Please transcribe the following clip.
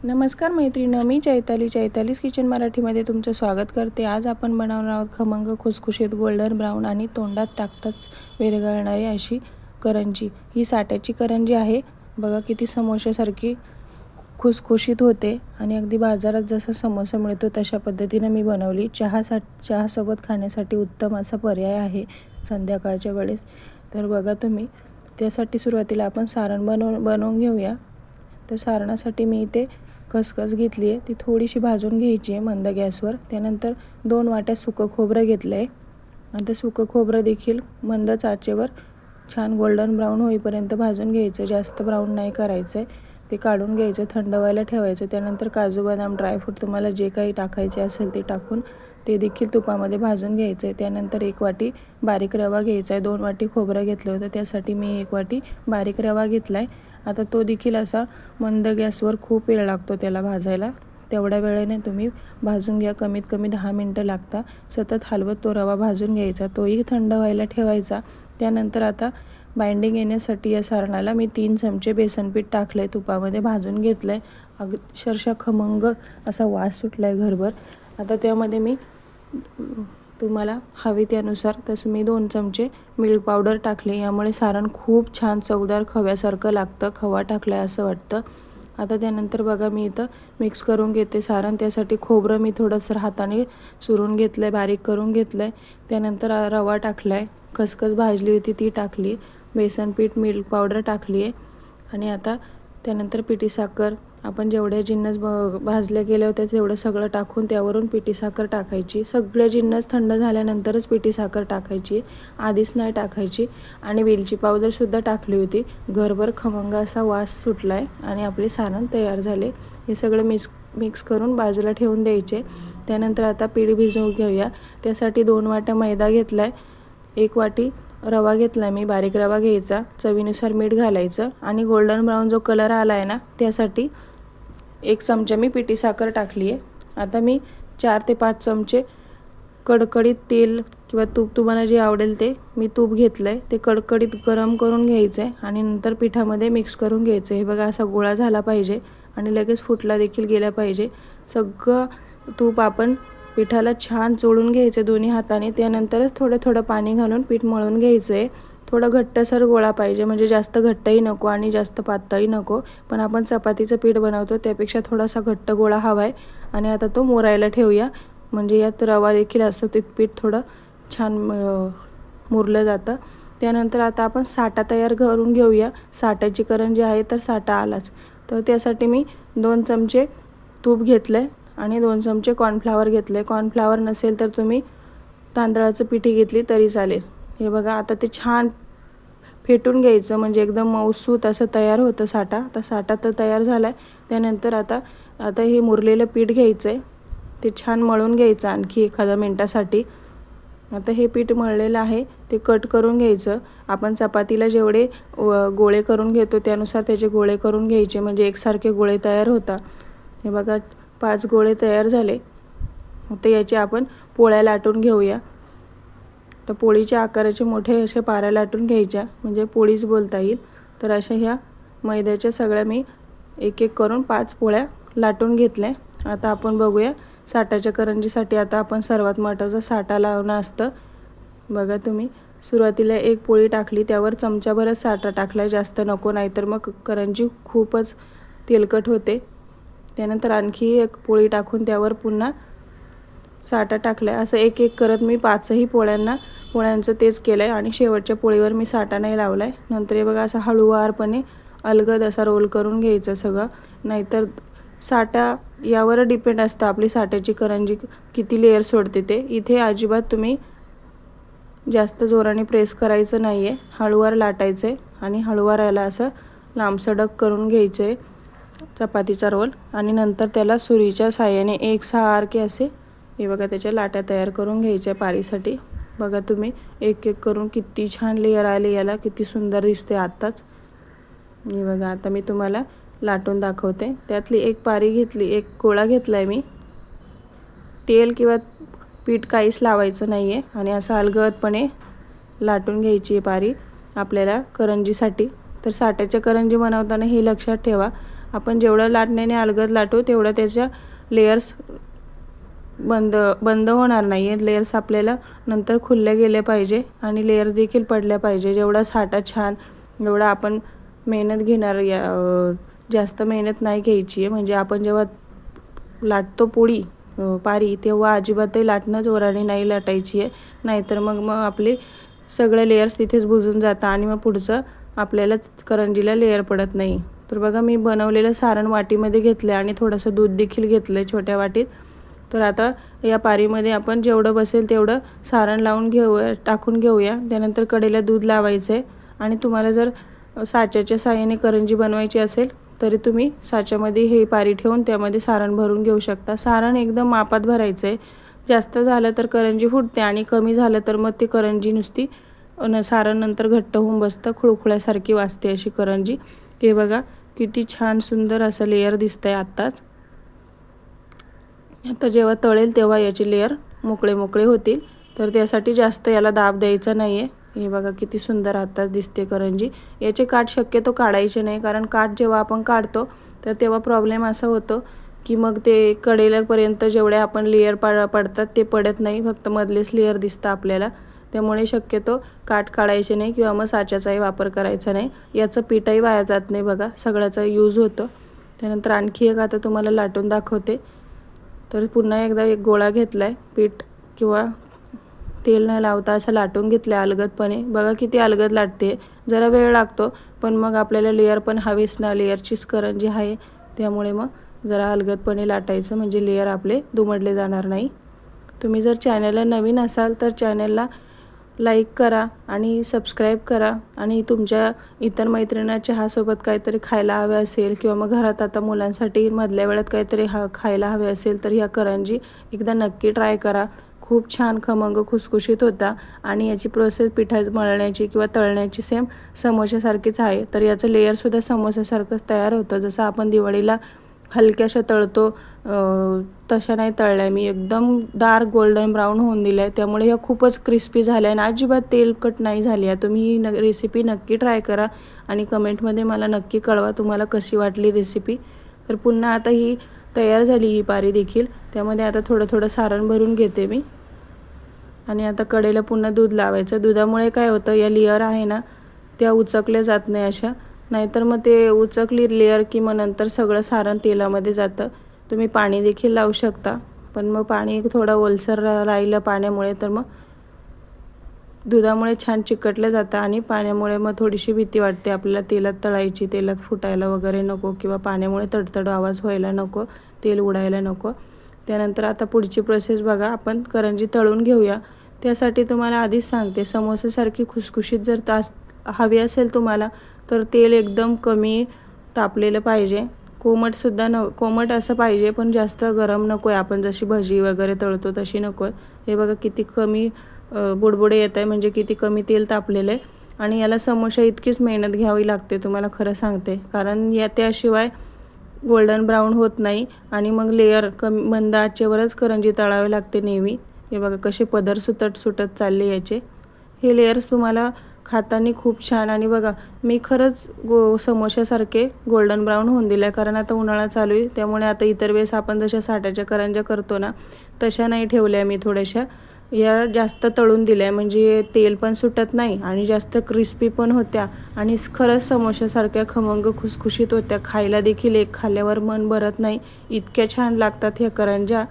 नमस्कार मैत्रिणी, मी चैतालीच किचन मराठीमध्ये तुमचं स्वागत करते। आज आपण बनवणार आहोत खमंग खुसखुशीत गोल्डन ब्राऊन आणि तोंडात टाकताच विरघळणारी अशी करंजी। ही साट्याची करंजी आहे बघा, किती समोश्यासारखी खुसखुशीत होते आणि अगदी बाजारात जसा समोसा मिळतो तशा पद्धतीने मी बनवली। चहासोबत खाण्यासाठी उत्तम असा पर्याय आहे संध्याकाळच्या वेळेस। तर बघा तुम्ही, त्यासाठी सुरुवातीला आपण सारण बनवून घेऊया। तर सारणासाठी मी इथे खसखस घेतली आहे, ती थोडीशी भाजून घ्यायची आहे मंद गॅसवर। त्यानंतर 2 वाट्या सुकं खोबरं घेतलं आहे आणि ते सुकं खोबरं देखील मंद आचेवर छान गोल्डन ब्राऊन होईपर्यंत भाजून घ्यायचं। जास्त ब्राऊन नाही करायचं आहे, ते काढून घ्यायचं, थंड व्हायला ठेवायचं। त्यानंतर काजू बदाम ड्रायफ्रूट तुम्हाला जे काही टाकायचे असेल ते टाकून ते देखील तुपामध्ये भाजून घ्यायचं आहे। त्यानंतर 1 वाटी बारीक रवा घ्यायचा आहे। 2 वाटी खोबरं घेतलं होतं, त्यासाठी मी 1 वाटी बारीक रवा घेतला आहे। आता तो देखील असा मंद गॅसवर खूप वेळ लागतो त्याला भाजायला, तेवढ्या वेळेने तुम्ही भाजून घ्या। कमीत कमी 10 मिनटं लागतात। सतत हलवत तो रवा भाजून घ्यायचा, तोही थंड व्हायला ठेवायचा। त्यानंतर आता बाइंडिंग येण्यासाठी या सारणाला मी 3 चमचे बेसन पीठ टाकलं आहे, तुपामध्ये भाजून घेतलं आहे। अक्षरशः खमंग असा वास सुटला आहे घरभर। आता त्यामध्ये मी तुम्हाला हवी त्यानुसार तसं मी 2 चमचे मिल्क पावडर टाकले, यामुळे सारण खूप छान चवदार खव्यासारखं लागतं, खवा टाकलाय असं वाटतं। आता त्यानंतर बघा, मी इथं मिक्स करून घेते सारण। त्यासाठी खोबरं मी थोडंसं हाताने चुरून घेतलं आहे, बारीक करून घेतलं आहे। त्यानंतर रवा टाकला आहे, खसखस भाजली होती ती टाकली, बेसन पीठ, मिल्क पावडर टाकली आहे आणि आता त्यानंतर पिठी साखर, आपण जेवढे जिन्नस भाजले गेले होते तेवढं सगळं टाकून त्यावरून पिठी साखर टाकायची। सगळे जिन्नस थंड झाल्यानंतरच पिठी साखर टाकायची, आधीच नाही टाकायची। आणि वेलची पावडरसुद्धा टाकली होती। घरभर खमंग असा वास सुटला आहे आणि आपले सारण तयार झाले। हे सगळं मिक्स करून बाजूला ठेवून द्यायचे। त्यानंतर आता पीठ भिजवून घेऊया। त्यासाठी 2 वाट्या मैदा घेतला आहे, 1 वाटी रवा घेतला आहे मी, बारीक रवा घ्यायचा, चवीनुसार मीठ घालायचं आणि गोल्डन ब्राऊन जो कलर आला आहे ना, त्यासाठी 1 चमचा मी पिठी साखर टाकली आहे। आता मी 4 ते 5 चमचे कडकडीत तेल किंवा तूप, तुम्हाला जे आवडेल ते, मी तूप घेतलं आहे, ते कडकडीत गरम करून घ्यायचं आहे आणि नंतर पिठामध्ये मिक्स करून घ्यायचं। हे बघा, असा गोळा झाला पाहिजे आणि लगेच फुटला देखील गेला पाहिजे। सगळं तूप आपण पिठाला छान चोळून घ्यायचं दोन्ही हाताने। त्यानंतरच थोडं थोडं पाणी घालून पीठ मळून घ्यायचं आहे। थोडं घट्टसर गोळा पाहिजे, म्हणजे जास्त घट्टही नको आणि जास्त पातळही नको, पण आपण चपातीचं पीठ बनवतो त्यापेक्षा थोडासा घट्ट गोळा हवा आहे। आणि आता तो मुरायला ठेवूया, म्हणजे यात रवा देखील असतो, ते पीठ थोडं छान मुरलं जातं। त्यानंतर आता आपण साठा तयार करून घेऊया। साठाची करंजी आहे तर साठा आलाच, तर त्यासाठी मी 2 चमचे तूप घेतलं आहे आणि 2 चमचे कॉर्नफ्लॉवर घेतले। कॉर्नफ्लॉवर नसेल तर तुम्ही तांदळाचं पिठी घेतली तरी चालेल। हे बघा, आता ते छान फेटून घ्यायचं, म्हणजे एकदम मऊसूत असं तयार होतं साठा। आता साठा तर तयार झाला आहे। त्यानंतर आता हे मुरलेलं पीठ घ्यायचं आहे, ते छान मळून घ्यायचं आणखी एखाद्या मिनटासाठी। आता हे पीठ मळलेलं आहे ते कट करून घ्यायचं। आपण चपातीला जेवढे गोळे करून घेतो त्यानुसार त्याचे गोळे करून घ्यायचे, म्हणजे एकसारखे गोळे तयार होतात। हे बघा, 5 गोळे तयार झाले। आता याचे आपण पोळ्या लाटून घेऊया। तर पोळीच्या आकाराचे मोठे असे पाऱ्या लाटून घ्यायच्या, म्हणजे पोळीच बोलता येईल। तर अशा ह्या मैद्याच्या सगळ्या मी एक एक करून 5 पोळ्या लाटून घेतल्या। आता आपण बघूया साठाच्या करंजीसाठी आता आपण सर्वात महत्त्वाचं साठा लावणं असतं। बघा तुम्ही, सुरुवातीला 1 पोळी टाकली, त्यावर चमचाभरच साठा टाकला, जास्त नको, नाहीतर मग करंजी खूपच तेलकट होते। त्यानंतर आणखी 1 पोळी टाकून त्यावर पुन्हा साठा टाकला आहे। असं एक एक करत मी 5ही पोळ्यांचं तेच केलं आहे आणि शेवटच्या पोळीवर मी साठा नाही लावला आहे। नंतर हे बघा, असा हळूवारपणे अलगद असा रोल करून घ्यायचं सगळं, नाहीतर साठा यावर डिपेंड असतं आपली साठ्याची करंजी किती लेअर सोडते ते। इथे अजिबात तुम्ही जास्त जोराने प्रेस करायचं नाही आहे, हळूवार लाटायचं आहे आणि हळूवार याला असं लांबसडक करून घ्यायचं आहे चपातीचा रोल आणि नंतर त्याला सुरीच्या साहाय्याने एकसारखे असे, हे बघा, त्याच्या लाट्या तयार करून घ्यायच्या पारीसाठी। बघा तुम्ही, एक एक करून किती छान लेअर आले याला, किती सुंदर दिसते आत्ताच। हे बघा, आता मी तुम्हाला लाटून दाखवते। त्यातली 1 पारी घेतली, 1 गोळा घेतला आहे मी। तेल किंवा पीठ काहीच लावायचं नाही आहे आणि असं अलगदपणे लाटून घ्यायची आहे पारी आपल्याला करंजीसाठी। तर साठ्याच्या करंजी बनवताना हे लक्षात ठेवा, आपण जेवढं लाटण्याने अलगद लाटू तेवढं त्याच्या लेयर्स बंद होणार नाही. लेयर्स आपल्याला नंतर खुलल्या गेले पाहिजे आणि लेयर्स देखील पडल्या पाहिजे. जेवढा साठा छान एवढा आपण मेहनत घेणार, जास्त मेहनत नाही घ्यायची आहे. म्हणजे आपण जेव्हा लाटतो पोळी पारी तेव्हा अजिबातही लाटणं जोराने नाही लाटायची आहे, नाहीतर मग आपले सगळे लेयर्स तिथेच बुजून जातात आणि मग पुढचं आपल्याला करंजीला लेयर पडत नाही. तर बघा मी बनवलेलं सारण वाटीमध्ये घेतलं आणि थोडंसं दूध देखील घेतलं छोट्या वाटीत. तर आता या पारीमध्ये आपण जेवढं बसेल तेवढं सारण लावून टाकून घेऊया. त्यानंतर कढईला दूध लावायचं आहे आणि तुम्हाला जर साच्याच्या साहाय्याने करंजी बनवायची असेल तरी तुम्ही साच्यामध्ये हे पारी ठेवून त्यामध्ये सारण भरून घेऊ शकता. सारण एकदम मापात भरायचं आहे. जास्त झालं तर करंजी फुटते आणि कमी झालं तर मग ती करंजी नुसती सारण नंतर घट्ट होऊन बसतं, खुळखुळ्यासारखी वाजते अशी करंजी. हे बघा किती छान सुंदर असं लेयर दिसतंय आत्ताच. आता जेव्हा तळेल तेव्हा याचे लेयर मोकळे होतील. तर त्यासाठी जास्त याला दाब द्यायचा नाही आहे. हे बघा किती सुंदर आत्ताच दिसते करंजी. याचे काठ शक्यतो काढायचे नाही, कारण काठ जेव्हा आपण काढतो तर तेव्हा प्रॉब्लेम असा होतो की मग ते कडेलापर्यंत जेवढे आपण लेयर पडतात ते पडत नाही, फक्त मधलेच लेयर दिसतं आपल्याला. त्यामुळे शक्यतो काठ काढायचे नाही किंवा मग साच्याचाही वापर करायचा नाही. याचं पीठही वाया जात नाही बघा, सगळ्याचा यूज होतो. त्यानंतर आणखी एक आता तुम्हाला लाटून दाखवते. तर पुन्हा एकदा एक गोळा घेतला आहे, पीठ किंवा तेल न लावता असं लाटून घेतलं आहे अलगदपणे. बघा किती अलगद लाटते. जरा वेळ लागतो पण मग आपल्याला लेयर पण हवीच ना, लेयरचीच करंजी आहे. त्यामुळे मग जरा अलगदपणे लाटायचं म्हणजे लेयर आपले दुमडले जाणार नाही. तुम्ही जर चॅनलला नवीन असाल तर चॅनलला लाईक करा आणि सबस्क्राईब करा. आणि तुमच्या इतर मैत्रिणींना चहासोबत काहीतरी खायला हवे असेल किंवा मग घरात आता मुलांसाठी मधल्या वेळात काहीतरी खायला हवे असेल तर ह्या करंजी एकदा नक्की ट्राय करा. खूप छान खमंग खुसखुशीत होता आणि याची प्रोसेस पिठा मळण्याची किंवा तळण्याची सेम समोशासारखीच आहे. तर याचं लेयरसुद्धा समोसासारखंच तयार होतं. जसं आपण दिवाळीला हलक्याशा तळतो तशा नाही तळल्या मी, एकदम डार्क गोल्डन ब्राऊन होऊन दिल्या आहे. त्यामुळे ह्या खूपच क्रिस्पी झाल्या आणि अजिबात तेलकट नाही झाली आहे. तुम्ही ही रेसिपी नक्की ट्राय करा आणि कमेंटमध्ये मला नक्की कळवा तुम्हाला कशी वाटली रेसिपी. तर पुन्हा आता ही तयार झाली ही पारी देखील. त्यामध्ये आता थोडं सारण भरून घेते मी आणि आता कढईला पुन्हा दूध लावायचं. दुधामुळे काय होतं, या लेयर आहे ना त्या उचकल्या जात नाही अशा, नाहीतर मग ते उचकली लेयर की मग नंतर सगळं सारण तेलामध्ये जातं. तुम्ही पाणी देखील लावू शकता, पण मग पाणी थोडं ओलसर राहिलं पाण्यामुळे तर मग दुधामुळे छान चिकटलं जातं आणि पाण्यामुळे मग थोडीशी भीती वाटते आपल्याला तेलात तळायची, तेलात फुटायला वगैरे नको किंवा पाण्यामुळे तडतड आवाज व्हायला नको, तेल उडायला नको. त्यानंतर आता पुढची प्रोसेस बघा, आपण करंजी तळून घेऊया. त्यासाठी तुम्हाला आधीच सांगते, समोसासारखी खुसखुशीत जर हवी असेल तुम्हाला तर तेल एकदम कमी तापलेलं पाहिजे. कोमट असं पाहिजे, पण जास्त गरम नको आहे. आपण जशी भजी वगैरे तळतो तशी नको आहे. हे बघा किती कमी बुडबुडे येत आहे, म्हणजे किती कमी तेल तापलेलं आहे. आणि याला समोसा इतकीच मेहनत घ्यावी लागते तुम्हाला खरं सांगते, कारण त्याशिवाय गोल्डन ब्राऊन होत नाही आणि मग लेयर मंद आचेवरच करंजी तळावी लागते नेहमी. हे बघा कसे पदर सुटत चालले याचे. हे लेयर्स तुम्हाला खाताना खूप छान, आणि बघा मी खरंच समोशासारखे गोल्डन ब्राऊन होऊन दिल्या, कारण आता उन्हाळा चालू आहे. त्यामुळे आता इतर वेळेस आपण जशा साठाच्या करंज्या करतो ना तशा नाही ठेवल्या मी, थोड्याशा या जास्त तळून दिल्या, म्हणजे तेल पण सुटत नाही आणि जास्त क्रिस्पी पण होत्या आणि खरंच समोशासारख्या खमंग खुसखुशीत होत्या. खायला देखील एक खाल्ल्यावर मन भरत नाही, इतक्या छान लागतात ह्या करंज्या.